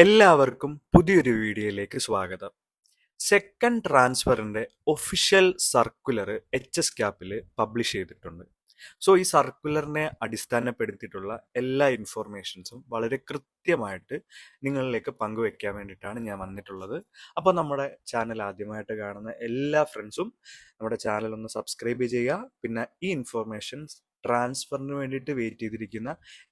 എല്ലാവർക്കും പുതിയൊരു വീഡിയോയിലേക്ക് സ്വാഗതം. സെക്കൻഡ് ട്രാൻസ്ഫറിന്റെ ഒഫീഷ്യൽ സർക്കുലർ HSCAP പബ്ലിഷ് ചെയ്തിട്ടുണ്ട്. സോ ഈ സർക്കുലറിനെ അടിസ്ഥാനപ്പെടുത്തിയിട്ടുള്ള എല്ലാ ഇൻഫോർമേഷൻസും വളരെ കൃത്യമായിട്ട് നിങ്ങളിലേക്ക് പങ്കുവെക്കാൻ വേണ്ടിയിട്ടാണ് ഞാൻ വന്നിട്ടുള്ളത്. അപ്പോൾ നമ്മുടെ ചാനൽ ആദ്യമായിട്ട് കാണുന്ന എല്ലാ ഫ്രണ്ട്സും നമ്മുടെ ചാനൽ ഒന്ന് സബ്സ്ക്രൈബ് ചെയ്യുക. പിന്നെ ഈ ഇൻഫോർമേഷൻസ് ട്രാൻസ്ഫറിന് വേണ്ടിയിട്ട് വെയിറ്റ് ചെയ്തിരിക്കുന്ന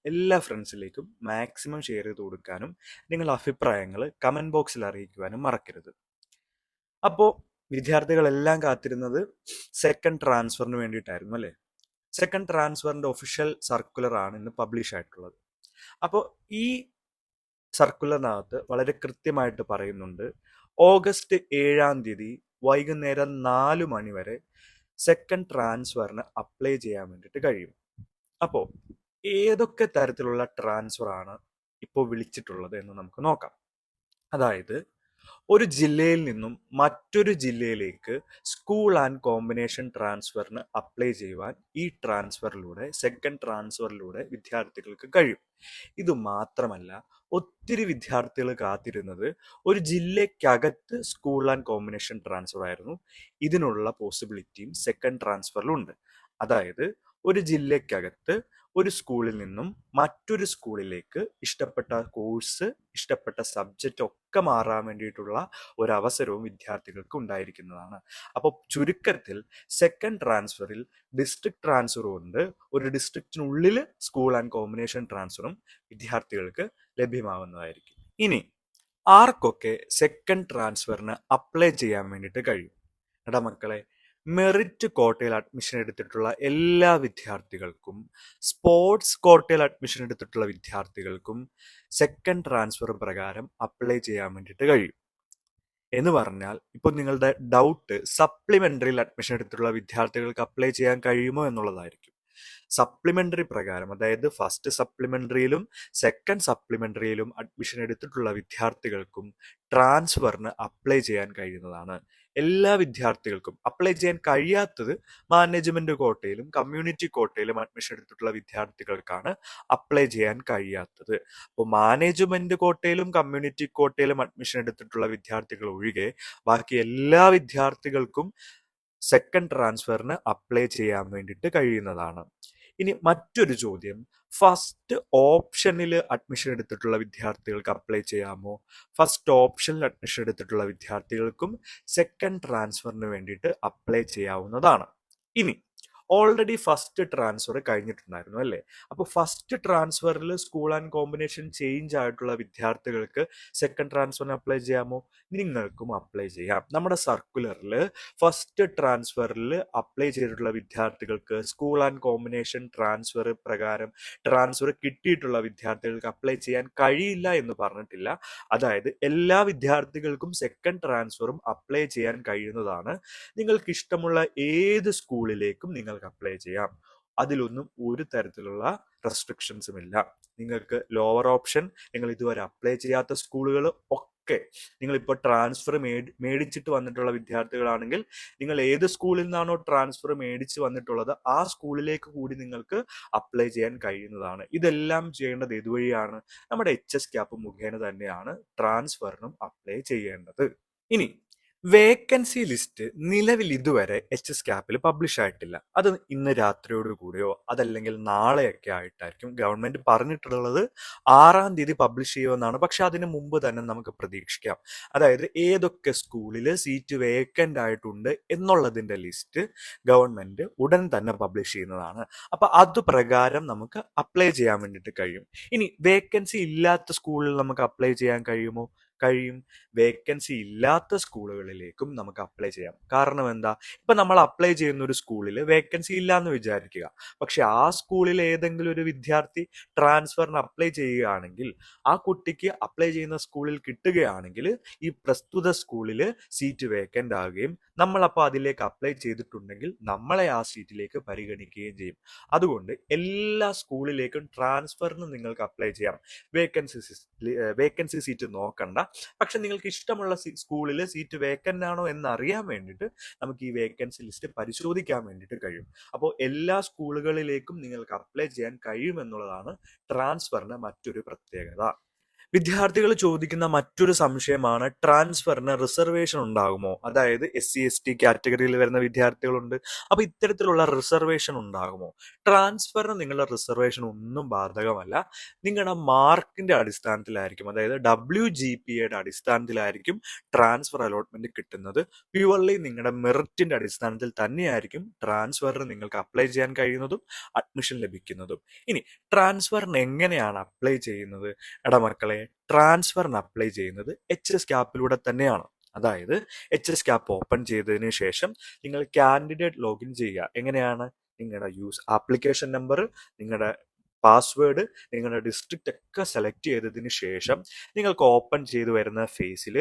എല്ലാ ഫ്രണ്ട്സിലേക്കും മാക്സിമം ഷെയർ ചെയ്ത് കൊടുക്കാനും നിങ്ങളുടെ അഭിപ്രായങ്ങൾ കമൻറ്റ് ബോക്സിൽ അറിയിക്കുവാനും മറക്കരുത്. അപ്പോൾ വിദ്യാർത്ഥികളെല്ലാം കാത്തിരുന്നത് സെക്കൻഡ് ട്രാൻസ്ഫറിന് വേണ്ടിയിട്ടായിരുന്നു അല്ലേ? സെക്കൻഡ് ട്രാൻസ്ഫറിന്റെ ഒഫീഷ്യൽ സർക്കുലർ ആണ് ഇന്ന് പബ്ലിഷ് ആയിട്ടുള്ളത്. അപ്പോൾ ഈ സർക്കുലറിനകത്ത് വളരെ കൃത്യമായിട്ട് പറയുന്നുണ്ട്, ഓഗസ്റ്റ് 7 വൈകുന്നേരം 4 മണി വരെ സെക്കൻഡ് ട്രാൻസ്ഫറിന് അപ്ലൈ ചെയ്യാൻ വേണ്ടിയിട്ട് കഴിയും. അപ്പോൾ ഏതൊക്കെ തരത്തിലുള്ള ട്രാൻസ്ഫർ ആണ് ഇപ്പോൾ വിളിച്ചിട്ടുള്ളത് എന്ന് നമുക്ക് നോക്കാം. അതായത് ഒരു ജില്ലയിൽ നിന്നും മറ്റൊരു ജില്ലയിലേക്ക് സ്കൂൾ ആൻഡ് കോമ്പിനേഷൻ ട്രാൻസ്ഫറിന് അപ്ലൈ ചെയ്യുവാൻ ഈ ട്രാൻസ്ഫറിലൂടെ സെക്കൻഡ് ട്രാൻസ്ഫറിലൂടെ വിദ്യാർത്ഥികൾക്ക് കഴിയും. ഇത് മാത്രമല്ല, ഒത്തിരി വിദ്യാർത്ഥികൾ കാത്തിരുന്നത് ഒരു ജില്ലയ്ക്കകത്ത് സ്കൂൾ ആൻഡ് കോമ്പിനേഷൻ ട്രാൻസ്ഫർ ആയിരുന്നു. ഇതിനുള്ള പോസിബിലിറ്റിയും സെക്കൻഡ് ട്രാൻസ്ഫറിലുണ്ട്. അതായത് ഒരു ജില്ലയ്ക്കകത്ത് ഒരു സ്കൂളിൽ നിന്നും മറ്റൊരു സ്കൂളിലേക്ക് ഇഷ്ടപ്പെട്ട കോഴ്സ്, ഇഷ്ടപ്പെട്ട സബ്ജക്റ്റ് ഒക്കെ മാറാൻ വേണ്ടിയിട്ടുള്ള ഒരു അവസരവും വിദ്യാർത്ഥികൾക്ക് ഉണ്ടായിരിക്കുന്നതാണ്. അപ്പോൾ ചുരുക്കത്തിൽ സെക്കൻഡ് ട്രാൻസ്ഫറിൽ ഡിസ്ട്രിക്ട് ട്രാൻസ്ഫറും ഉണ്ട്, ഒരു ഡിസ്ട്രിക്റ്റിനുള്ളിൽ സ്കൂൾ ആൻഡ് കോമ്പിനേഷൻ ട്രാൻസ്ഫറും വിദ്യാർത്ഥികൾക്ക് ലഭ്യമാവുന്നതായിരിക്കും. ഇനി ആർക്കൊക്കെ സെക്കൻഡ് ട്രാൻസ്ഫറിന് അപ്ലൈ ചെയ്യാൻ വേണ്ടിയിട്ട് കഴിയും? എടാ മക്കളെ, മെറിറ്റ് കോട്ടയിൽ അഡ്മിഷൻ എടുത്തിട്ടുള്ള എല്ലാ വിദ്യാർത്ഥികൾക്കും, സ്പോർട്സ് കോട്ടയിൽ അഡ്മിഷൻ എടുത്തിട്ടുള്ള വിദ്യാർത്ഥികൾക്കും സെക്കൻഡ് ട്രാൻസ്ഫർ പ്രകാരം അപ്ലൈ ചെയ്യാൻ വേണ്ടിയിട്ട് കഴിയും. എന്ന് പറഞ്ഞാൽ ഇപ്പോൾ നിങ്ങളുടെ ഡൗട്ട് സപ്ലിമെന്ററിയിൽ അഡ്മിഷൻ എടുത്തിട്ടുള്ള വിദ്യാർത്ഥികൾക്ക് അപ്ലൈ ചെയ്യാൻ കഴിയുമോ എന്നുള്ളതായിരിക്കും. സപ്ലിമെന്ററി പ്രകാരം, അതായത് ഫസ്റ്റ് സപ്ലിമെന്ററിയിലും സെക്കൻഡ് സപ്ലിമെന്ററിയിലും അഡ്മിഷൻ എടുത്തിട്ടുള്ള വിദ്യാർത്ഥികൾക്കും ട്രാൻസ്ഫറിന് അപ്ലൈ ചെയ്യാൻ കഴിയുന്നതാണ്. എല്ലാ വിദ്യാർത്ഥികൾക്കും അപ്ലൈ ചെയ്യാൻ കഴിയാത്തത് മാനേജ്മെന്റ് കോട്ടയിലും കമ്മ്യൂണിറ്റി കോട്ടയിലും അഡ്മിഷൻ എടുത്തിട്ടുള്ള വിദ്യാർത്ഥികൾക്കാണ് അപ്ലൈ ചെയ്യാൻ കഴിയാത്തത്. അപ്പോൾ മാനേജ്മെന്റ് കോട്ടയിലും കമ്മ്യൂണിറ്റി കോട്ടയിലും അഡ്മിഷൻ എടുത്തിട്ടുള്ള വിദ്യാർത്ഥികൾ ഒഴികെ ബാക്കി എല്ലാ വിദ്യാർത്ഥികൾക്കും സെക്കൻഡ് ട്രാൻസ്ഫറിന് അപ്ലൈ ചെയ്യാൻ വേണ്ടിയിട്ട് കഴിയുന്നതാണ്. ഇനി മറ്റൊരു ചോദ്യം, ഫസ്റ്റ് ഓപ്ഷനിൽ അഡ്മിഷൻ എടുത്തിട്ടുള്ള വിദ്യാർത്ഥികൾക്ക് അപ്ലൈ ചെയ്യാമോ? ഫസ്റ്റ് ഓപ്ഷനിൽ അഡ്മിഷൻ എടുത്തിട്ടുള്ള വിദ്യാർത്ഥികൾക്കും സെക്കൻഡ് ട്രാൻസ്ഫറിന് വേണ്ടിയിട്ട് അപ്ലൈ ചെയ്യാവുന്നതാണ്. ഇനി ഓൾറെഡി ഫസ്റ്റ് ട്രാൻസ്ഫർ കഴിഞ്ഞിട്ടുണ്ടായിരുന്നു അല്ലേ? അപ്പോൾ ഫസ്റ്റ് ട്രാൻസ്ഫറിൽ സ്കൂൾ ആൻഡ് കോമ്പിനേഷൻ ചേഞ്ച് ആയിട്ടുള്ള വിദ്യാർത്ഥികൾക്ക് സെക്കൻഡ് ട്രാൻസ്ഫറിന് അപ്ലൈ ചെയ്യാമോ? നിങ്ങൾക്കും അപ്ലൈ ചെയ്യാം. നമ്മുടെ സർക്കുലറിൽ ഫസ്റ്റ് ട്രാൻസ്ഫറിൽ അപ്ലൈ ചെയ്തിട്ടുള്ള വിദ്യാർത്ഥികൾക്ക് സ്കൂൾ ആൻഡ് കോമ്പിനേഷൻ ട്രാൻസ്ഫർ പ്രകാരം ട്രാൻസ്ഫർ കിട്ടിയിട്ടുള്ള വിദ്യാർത്ഥികൾക്ക് അപ്ലൈ ചെയ്യാൻ കഴിയില്ല എന്ന് പറഞ്ഞിട്ടില്ല. അതായത് എല്ലാ വിദ്യാർത്ഥികൾക്കും സെക്കൻഡ് ട്രാൻസ്ഫറും അപ്ലൈ ചെയ്യാൻ കഴിയുന്നതാണ്. നിങ്ങൾക്ക് ഇഷ്ടമുള്ള ഏത് സ്കൂളിലേക്കും നിങ്ങൾക്ക് അപ്ലൈ ചെയ്യാം. അതിലൊന്നും ഒരു തരത്തിലുള്ള റെസ്ട്രിക്ഷൻസും ഇല്ല. നിങ്ങൾക്ക് ലോവർ ഓപ്ഷൻ, നിങ്ങൾ ഇതുവരെ അപ്ലൈ ചെയ്യാത്ത സ്കൂളുകൾ ഒക്കെ, നിങ്ങളിപ്പോൾ ട്രാൻസ്ഫർ മേടിച്ചിട്ട് വന്നിട്ടുള്ള വിദ്യാർത്ഥികളാണെങ്കിൽ നിങ്ങൾ ഏത് സ്കൂളിൽ നിന്നാണോ ട്രാൻസ്ഫർ മേടിച്ച് വന്നിട്ടുള്ളത് ആ സ്കൂളിലേക്ക് കൂടി നിങ്ങൾക്ക് അപ്ലൈ ചെയ്യാൻ കഴിയുന്നതാണ്. ഇതെല്ലാം ചെയ്യേണ്ടത് ഇതുവഴിയാണ്, നമ്മുടെ HSCAP മുഖേന തന്നെയാണ് ട്രാൻസ്ഫറിനും അപ്ലൈ ചെയ്യേണ്ടത്. ഇനി വേക്കൻസി ലിസ്റ്റ് നിലവിൽ ഇതുവരെ HSCAP പബ്ലിഷ് ആയിട്ടില്ല. അത് ഇന്ന് രാത്രിയോട് കൂടിയോ അതല്ലെങ്കിൽ നാളെയൊക്കെ ആയിട്ടായിരിക്കും. ഗവൺമെന്റ് പറഞ്ഞിട്ടുള്ളത് 6 പബ്ലിഷ് ചെയ്യുമെന്നാണ്. പക്ഷെ അതിന് മുമ്പ് തന്നെ നമുക്ക് പ്രതീക്ഷിക്കാം. അതായത് ഏതൊക്കെ സ്കൂളിൽ സീറ്റ് വേക്കൻ്റ് ആയിട്ടുണ്ട് എന്നുള്ളതിന്റെ ലിസ്റ്റ് ഗവൺമെന്റ് ഉടൻ തന്നെ പബ്ലിഷ് ചെയ്യുന്നതാണ്. അപ്പൊ അത് പ്രകാരം നമുക്ക് അപ്ലൈ ചെയ്യാൻ വേണ്ടിയിട്ട് കഴിയും. ഇനി വേക്കൻസി ഇല്ലാത്ത സ്കൂളിൽ നമുക്ക് അപ്ലൈ ചെയ്യാൻ കഴിയുമോ? കഴിയും. വേക്കൻസി ഇല്ലാത്ത സ്കൂളുകളിലേക്കും നമുക്ക് അപ്ലൈ ചെയ്യാം. കാരണം എന്താ? ഇപ്പൊ നമ്മൾ അപ്ലൈ ചെയ്യുന്ന ഒരു സ്കൂളിൽ വേക്കൻസി ഇല്ല എന്ന് വിചാരിക്കുക. പക്ഷെ ആ സ്കൂളിൽ ഏതെങ്കിലും ഒരു വിദ്യാർത്ഥി ട്രാൻസ്ഫറിന് അപ്ലൈ ചെയ്യുകയാണെങ്കിൽ, ആ കുട്ടിക്ക് അപ്ലൈ ചെയ്യുന്ന സ്കൂളിൽ കിട്ടുകയാണെങ്കിൽ ഈ പ്രസ്തുത സ്കൂളിൽ സീറ്റ് വേക്കൻ്റ് ആകുകയും നമ്മളപ്പോൾ അതിലേക്ക് അപ്ലൈ ചെയ്തിട്ടുണ്ടെങ്കിൽ നമ്മളെ ആ സീറ്റിലേക്ക് പരിഗണിക്കുകയും ചെയ്യും. അതുകൊണ്ട് എല്ലാ സ്കൂളിലേക്കും ട്രാൻസ്ഫറിന് നിങ്ങൾക്ക് അപ്ലൈ ചെയ്യാം. വേക്കൻസി സീറ്റ് നോക്കണ്ട. പക്ഷെ നിങ്ങൾക്ക് ഇഷ്ടമുള്ള സ്കൂളിൽ സീറ്റ് വേക്കൻ്റ് ആണോ എന്ന് അറിയാൻ വേണ്ടിയിട്ട് നമുക്ക് ഈ വേക്കൻസി ലിസ്റ്റ് പരിശോധിക്കാൻ വേണ്ടിയിട്ട് കഴിയും. അപ്പോൾ എല്ലാ സ്കൂളുകളിലേക്കും നിങ്ങൾക്ക് അപ്ലൈ ചെയ്യാൻ കഴിയുമെന്നുള്ളതാണ് ട്രാൻസ്ഫറിന്റെ മറ്റൊരു പ്രത്യേകത. വിദ്യാർത്ഥികൾ ചോദിക്കുന്ന മറ്റൊരു സംശയമാണ് ട്രാൻസ്ഫറിന് റിസർവേഷൻ ഉണ്ടാകുമോ? അതായത് SC ST കാറ്റഗറിയിൽ വരുന്ന വിദ്യാർത്ഥികളുണ്ട്. അപ്പൊ ഇത്തരത്തിലുള്ള റിസർവേഷൻ ഉണ്ടാകുമോ? ട്രാൻസ്ഫറിന് നിങ്ങളുടെ റിസർവേഷൻ ഒന്നും ബാധകമല്ല. നിങ്ങളുടെ മാർക്കിന്റെ അടിസ്ഥാനത്തിലായിരിക്കും, അതായത് WGPAയുടെ അടിസ്ഥാനത്തിലായിരിക്കും ട്രാൻസ്ഫർ അലോട്ട്മെന്റ് കിട്ടുന്നത്. പ്യുവർലി നിങ്ങളുടെ മെറിറ്റിന്റെ അടിസ്ഥാനത്തിൽ തന്നെയായിരിക്കും ട്രാൻസ്ഫറിന് നിങ്ങൾക്ക് അപ്ലൈ ചെയ്യാൻ കഴിയുന്നതും അഡ്മിഷൻ ലഭിക്കുന്നതും. ഇനി ട്രാൻസ്ഫറിന് എങ്ങനെയാണ് അപ്ലൈ ചെയ്യുന്നത്? എടാ മക്കളെ, ട്രാൻസ്ഫറിന് അപ്ലൈ ചെയ്യുന്നത് HS CAPലൂടെ തന്നെയാണ്. അതായത് HS CAP ഓപ്പൺ ചെയ്തതിന് ശേഷം നിങ്ങൾ കാൻഡിഡേറ്റ് ലോഗിൻ ചെയ്യുക. എങ്ങനെയാണ്? നിങ്ങളുടെ ആപ്ലിക്കേഷൻ നമ്പർ, നിങ്ങളുടെ പാസ്വേഡ്, നിങ്ങളുടെ ഡിസ്ട്രിക്റ്റ് ഒക്കെ സെലക്ട് ചെയ്തതിന് ശേഷം നിങ്ങൾക്ക് ഓപ്പൺ ചെയ്ത് വരുന്ന ഫേസിൽ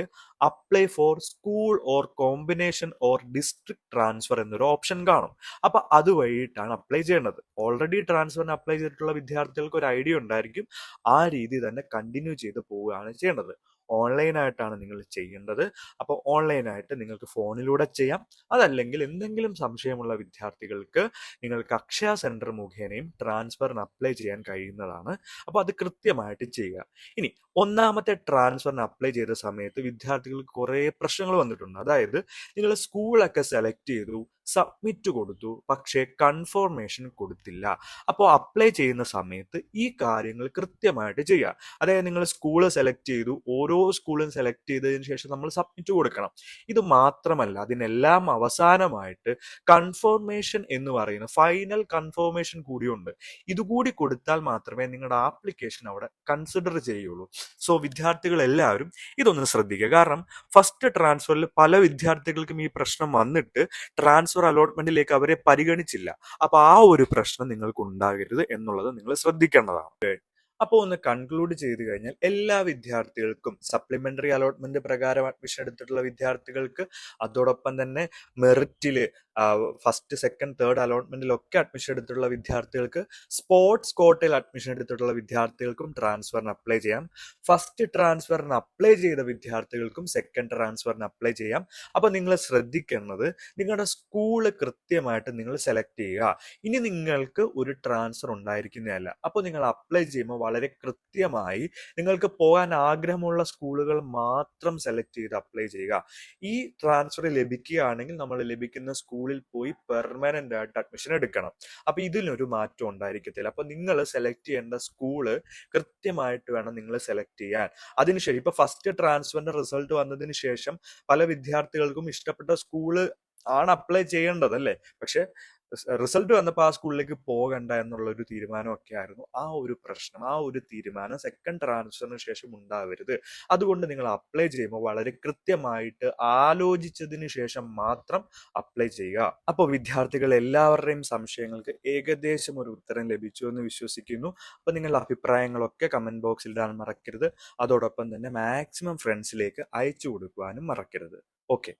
apply for school or combination or district transfer എന്നൊരു ഓപ്ഷൻ കാണും. അപ്പൊ അതുവഴിയിട്ടാണ് അപ്ലൈ ചെയ്യേണ്ടത്. ഓൾറെഡി ട്രാൻസ്ഫറിന് അപ്ലൈ ചെയ്തിട്ടുള്ള വിദ്യാർത്ഥികൾക്ക് ഒരു ഐഡിയ ഉണ്ടായിരിക്കും. ആ രീതി തന്നെ കണ്ടിന്യൂ ചെയ്ത് പോവുകയാണ് ചെയ്യേണ്ടത്. ഓൺലൈനായിട്ടാണ് നിങ്ങൾ ചെയ്യേണ്ടത്. അപ്പോൾ ഓൺലൈനായിട്ട് നിങ്ങൾക്ക് ഫോണിലൂടെ ചെയ്യാം. അതല്ലെങ്കിൽ എന്തെങ്കിലും സംശയമുള്ള വിദ്യാർത്ഥികൾക്ക് നിങ്ങൾക്ക് അക്ഷയ സെന്റർ മുഖേനയും ട്രാൻസ്ഫറിന് അപ്ലൈ ചെയ്യാൻ കഴിയുന്നതാണ്. അപ്പോൾ അത് കൃത്യമായിട്ട് ചെയ്യുക. ഇനി ഒന്നാമത്തെ ട്രാൻസ്ഫറിന് അപ്ലൈ ചെയ്ത സമയത്ത് വിദ്യാർത്ഥികൾക്ക് കുറേ പ്രശ്നങ്ങൾ വന്നിട്ടുണ്ട്. അതായത് നിങ്ങൾ സ്കൂളൊക്കെ സെലക്ട് ചെയ്തു, സബ്മിറ്റ് കൊടുത്തു, പക്ഷേ കൺഫർമേഷൻ കൊടുത്തില്ല. അപ്പോൾ അപ്ലൈ ചെയ്യുന്ന സമയത്ത് ഈ കാര്യങ്ങൾ കൃത്യമായിട്ട് ചെയ്യുക. അതായത് നിങ്ങൾ സ്കൂള് സെലക്ട് ചെയ്തു, ഓരോ സ്കൂളും സെലക്ട് ചെയ്തതിന് ശേഷം നമ്മൾ സബ്മിറ്റ് കൊടുക്കണം. ഇത് മാത്രമല്ല, അതിനെല്ലാം അവസാനമായിട്ട് കൺഫർമേഷൻ എന്ന് പറയുന്ന ഫൈനൽ കൺഫർമേഷൻ കൂടിയുണ്ട്. ഇതുകൂടി കൊടുത്താൽ മാത്രമേ നിങ്ങളുടെ ആപ്ലിക്കേഷൻ അവിടെ കൺസിഡർ ചെയ്യുള്ളൂ. സോ വിദ്യാർത്ഥികൾ എല്ലാവരും ഇതൊന്ന് ശ്രദ്ധിക്കുക. കാരണം ഫസ്റ്റ് ട്രാൻസ്ഫറിൽ പല വിദ്യാർത്ഥികൾക്കും ഈ പ്രശ്നം വന്നിട്ട് ട്രാൻസ്ഫർ അലോട്ട്മെന്റിലേക്ക് അവരെ പരിഗണിച്ചില്ല. അപ്പൊ ആ ഒരു പ്രശ്നം നിങ്ങൾക്ക് ഉണ്ടാകരുത് എന്നുള്ളത് നിങ്ങൾ ശ്രദ്ധിക്കേണ്ടതാണ്. അപ്പോൾ ഒന്ന് കൺക്ലൂഡ് ചെയ്ത് കഴിഞ്ഞാൽ എല്ലാ വിദ്യാർത്ഥികൾക്കും സപ്ലിമെന്ററി അലോട്ട്മെന്റ് പ്രകാരം അഡ്മിഷൻ എടുത്തിട്ടുള്ള വിദ്യാർത്ഥികൾക്ക്, അതോടൊപ്പം തന്നെ മെറിറ്റില് ഫസ്റ്റ് സെക്കൻഡ് തേർഡ് അലോട്ട്മെന്റിലൊക്കെ അഡ്മിഷൻ എടുത്തിട്ടുള്ള വിദ്യാർത്ഥികൾക്ക്, സ്പോർട്സ് കോട്ടയിൽ അഡ്മിഷൻ എടുത്തിട്ടുള്ള വിദ്യാർത്ഥികൾക്കും ട്രാൻസ്ഫറിന് അപ്ലൈ ചെയ്യാം. ഫസ്റ്റ് ട്രാൻസ്ഫറിന് അപ്ലൈ ചെയ്ത വിദ്യാർത്ഥികൾക്കും സെക്കൻഡ് ട്രാൻസ്ഫറിന് അപ്ലൈ ചെയ്യാം. അപ്പൊ നിങ്ങൾ ശ്രദ്ധിക്കേണ്ടത്, നിങ്ങളുടെ സ്കൂള് കൃത്യമായിട്ട് നിങ്ങൾ സെലക്ട് ചെയ്യുക. ഇനി നിങ്ങൾക്ക് ഒരു ട്രാൻസ്ഫർ ഉണ്ടായിരിക്കുന്നതല്ല. അപ്പോൾ നിങ്ങൾ അപ്ലൈ ചെയ്യുമ്പോൾ വളരെ കൃത്യമായി നിങ്ങൾക്ക് പോകാൻ ആഗ്രഹമുള്ള സ്കൂളുകൾ മാത്രം സെലക്ട് ചെയ്ത് അപ്ലൈ ചെയ്യുക. ഈ ട്രാൻസ്ഫർ ലഭിക്കുകയാണെങ്കിൽ നമ്മൾ ലഭിക്കുന്ന സ്കൂളിൽ പോയി പെർമനന്റ് ആയിട്ട് അഡ്മിഷൻ എടുക്കണം. അപ്പൊ ഇതിനൊരു മാറ്റം ഉണ്ടായിരിക്കത്തില്ല. അപ്പൊ നിങ്ങൾ സെലക്ട് ചെയ്യേണ്ട സ്കൂള് കൃത്യമായിട്ട് വേണം നിങ്ങൾ സെലക്ട് ചെയ്യാൻ. അതിനുശേഷം ഇപ്പൊ ഫസ്റ്റ് ട്രാൻസ്ഫറിന്റെ റിസൾട്ട് വന്നതിന് ശേഷം പല വിദ്യാർത്ഥികൾക്കും ഇഷ്ടപ്പെട്ട സ്കൂള് ആണ് അപ്ലൈ ചെയ്യേണ്ടത് അല്ലേ. പക്ഷെ റിസൾട്ട് വന്നപ്പോൾ ആ സ്കൂളിലേക്ക് പോകണ്ട എന്നുള്ള ഒരു തീരുമാനമൊക്കെ ആയിരുന്നു. ആ ഒരു പ്രശ്നം, ആ ഒരു തീരുമാനം സെക്കൻഡ് ട്രാൻസ്ഫറിന് ശേഷം ഉണ്ടാവരുത്. അതുകൊണ്ട് നിങ്ങൾ അപ്ലൈ ചെയ്യുമ്പോൾ വളരെ കൃത്യമായിട്ട് ആലോചിച്ചതിന് ശേഷം മാത്രം അപ്ലൈ ചെയ്യുക. അപ്പോൾ വിദ്യാർത്ഥികൾ എല്ലാവരുടെയും സംശയങ്ങൾക്ക് ഏകദേശം ഒരു ഉത്തരം ലഭിച്ചു എന്ന് വിശ്വസിക്കുന്നു. അപ്പോൾ നിങ്ങളുടെ അഭിപ്രായങ്ങളൊക്കെ കമന്റ് ബോക്സിൽ ഇടാൻ മറക്കരുത്. അതോടൊപ്പം തന്നെ മാക്സിമം ഫ്രണ്ട്സിലേക്ക് അയച്ചു കൊടുക്കുവാനും മറക്കരുത്. ഓക്കെ.